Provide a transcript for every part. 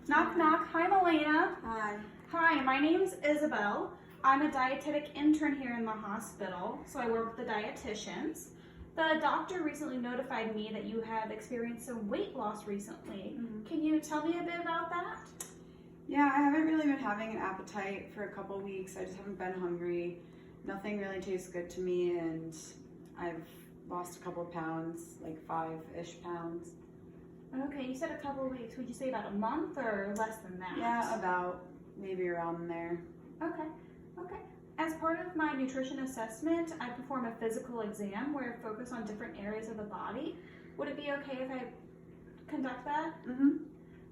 Knock, knock. Hi, Milena. Hi. Hi, my name's Isabel. I'm a dietetic intern here in the hospital, so I work with the dietitians. The doctor recently notified me that you have experienced some weight loss recently. Can you tell me a bit about that? Yeah, I haven't really been having an appetite for a couple weeks. I just haven't been hungry. Nothing really tastes good to me, and I've lost a couple of pounds, like 5-ish pounds. Okay, you said a couple of weeks. Would you say about a month or less than that? Yeah, about maybe around there. Okay. As part of my nutrition assessment, I perform a physical exam where I focus on different areas of the body. Would it be okay if I conduct that?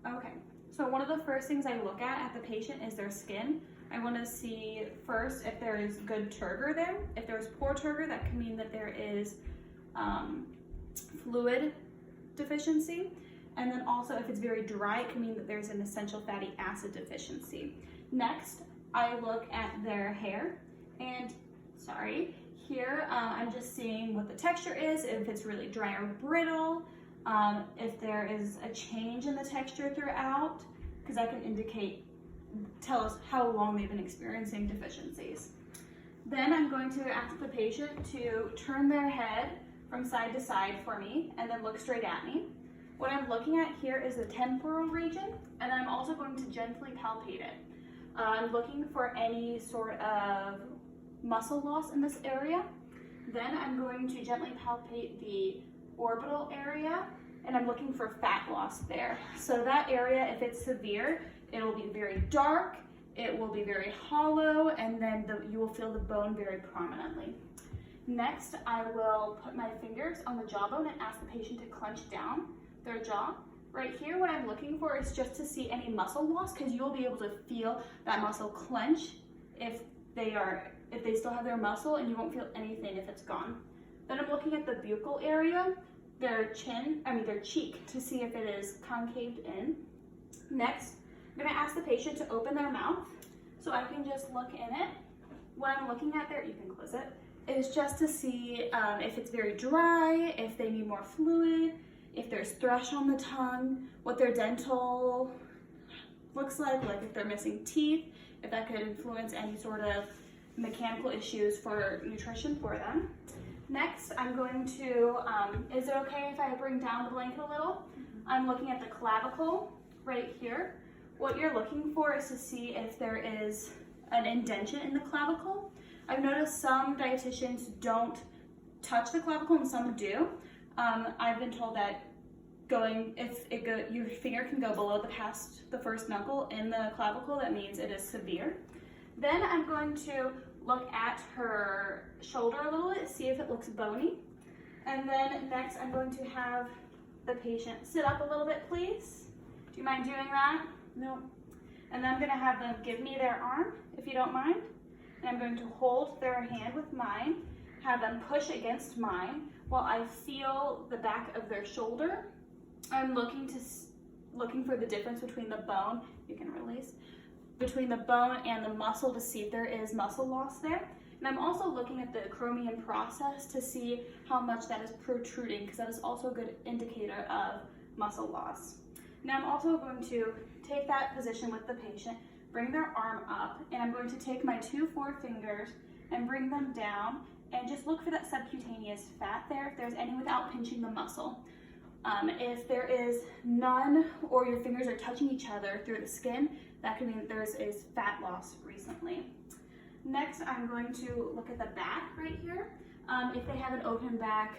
Okay. So one of the first things I look at the patient is their skin. I want to see first if there is good turgor there. If there's poor turgor, that can mean that there is fluid deficiency. And then also if it's very dry, it can mean that there's an essential fatty acid deficiency. Next, I look at their hair, and here I'm just seeing what the texture is, if it's really dry or brittle, if there is a change in the texture throughout, because that can tell us how long they've been experiencing deficiencies. Then I'm going to ask the patient to turn their head from side to side for me and then look straight at me. What I'm looking at here is the temporal region, and then I'm also going to gently palpate it. I'm looking for any sort of muscle loss in this area. Then I'm going to gently palpate the orbital area, and I'm looking for fat loss there. So that area, if it's severe, it will be very dark, it will be very hollow, and then you will feel the bone very prominently. Next, I will put my fingers on the jawbone and ask the patient to clench down their jaw. Right here, what I'm looking for is just to see any muscle loss, because you'll be able to feel that muscle clench if they still have their muscle, and you won't feel anything if it's gone. Then I'm looking at the buccal area, their cheek, to see if it is concaved in. Next, I'm going to ask the patient to open their mouth so I can just look in it. What I'm looking at there, you can close it, is just to see if it's very dry, if they need more fluid, if there's thrush on the tongue, what their dental looks like if they're missing teeth, if that could influence any sort of mechanical issues for nutrition for them. Next, I'm going to, is it okay if I bring down the blanket a little? I'm looking at the clavicle right here. What you're looking for is to see if there is an indentation in the clavicle. I've noticed some dietitians don't touch the clavicle and some do. I've been told that your finger can go below the first knuckle in the clavicle, that means it is severe. Then I'm going to look at her shoulder a little bit, see if it looks bony. And then next I'm going to have the patient sit up a little bit, please. Do you mind doing that? No. And then I'm going to have them give me their arm, if you don't mind. And I'm going to hold their hand with mine, have them push against mine while I feel the back of their shoulder. I'm looking for the difference between the bone, you can release, between the bone and the muscle to see if there is muscle loss there. And I'm also looking at the acromion process to see how much that is protruding, because that is also a good indicator of muscle loss. Now I'm also going to take that position with the patient, bring their arm up, and I'm going to take my 2 forefingers and bring them down and just look for that subcutaneous fat there, if there's any, without pinching the muscle. If there is none, or your fingers are touching each other through the skin, that could mean that there is fat loss recently. Next, I'm going to look at the back right here. If they have an open back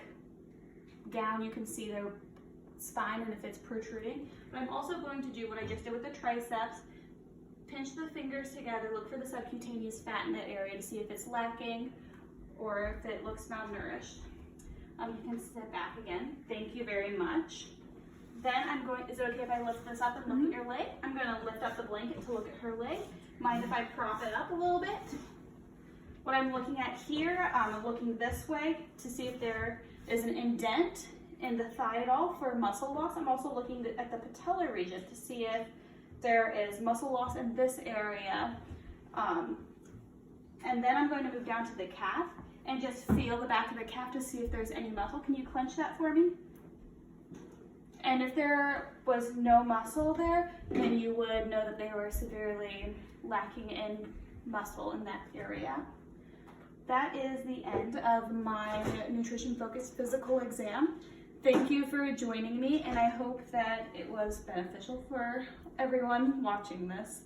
gown, you can see their spine and if it's protruding. But I'm also going to do what I just did with the triceps, pinch the fingers together, look for the subcutaneous fat in that area to see if it's lacking or if it looks malnourished. You can sit back again. Thank you very much. Then is it okay if I lift this up and look at your leg? I'm going to lift up the blanket to look at her leg. Mind if I prop it up a little bit? What I'm looking at here, I'm looking this way to see if there is an indent in the thigh at all for muscle loss. I'm also looking at the patellar region to see if there is muscle loss in this area. And then I'm going to move down to the calf and just feel the back of the calf to see if there's any muscle. Can you clench that for me? And if there was no muscle there, then you would would know that they were severely lacking in muscle in that area. That is the end of my nutrition-focused physical exam. Thank you for joining me, and I hope that it was beneficial for everyone watching this.